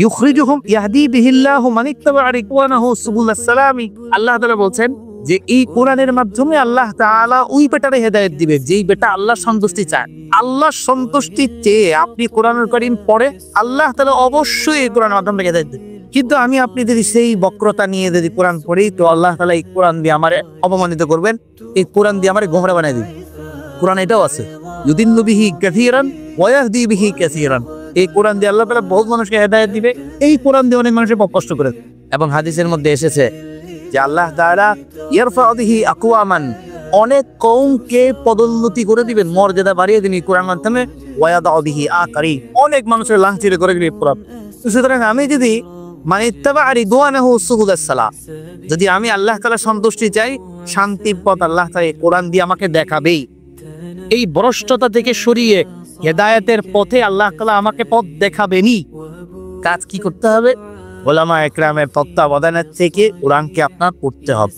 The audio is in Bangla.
ইউখরিজুহুম ইয়াহদি বিহিল্লাহু মান ইত্তাবা রিদওয়ানাহু সুবুলাস সালামি। আল্লাহ তাআলা বলছেন যে এই কোরআনের মাধ্যমে আল্লাহ তাআলা ওই বেটারে হেদায়েত দিবে যেই বেটা আল্লাহর সন্তুষ্টি চায়। আল্লাহর সন্তুষ্টি চেয়ে আপনি কোরআনুল কারীম পড়ে আল্লাহ তাআলা অবশ্যই এই কোরআনের মাধ্যমে হেদায়েত দিবে। কিন্তু আমি আপনি যদি সেই বক্রতা নিয়ে যদি কোরআন পড়ি তো আল্লাহ তাআলা এই কোরআন দিয়ে আমারে অপমানিত করবেন, এই কোরআন দিয়ে আমারে গোমরা বানায় দিবেন। কোরআন এটাও আছে, ইউদিল্লু বিহি কাসীরান ওয়া ইয়াহদি বিহি কাসীরান। এই কোরআন দিয়ে আল্লাহ তাআলা বহুত মানুষকে হেদায়েত দিবে, এই কোরআন দিয়ে অনেক মানুষের পথ কষ্ট করে। এবং হাদিসের মধ্যে এসেছে যে আল্লাহ তাআলা ইয়ারফাউ বিহি আকওয়ামান, অনেক কওমকে পদোন্নতি করে দিবেন, মর্যাদা বাড়িয়ে দিবেন কোরআনের মাধ্যমে। ওয়া ইয়াদাউ বিহি আকারিন, অনেক মানুষের লাঞ্ছিত করে দিবেন কোরআন। সুতরাং আমি যদি মান ইত্তাবা রিদওয়ানাহু সুবুলাস সালাম, যদি আমি আল্লাহ তাআলা সন্তুষ্টি চাই, শান্তির পথ আল্লাহ তাআলা কোরআন দিয়ে আমাকে দেখাবেই। এই ভ্রষ্টতা থেকে সরিয়ে হেদায়েতের পথে আল্লাহ তাআলা আমাকে পথ দেখাবেনই। কাজ কি করতে হবে? উলামা একরামের তত্ত্বাবধানের থেকে কোরআনকে আপনার পড়তে হবে।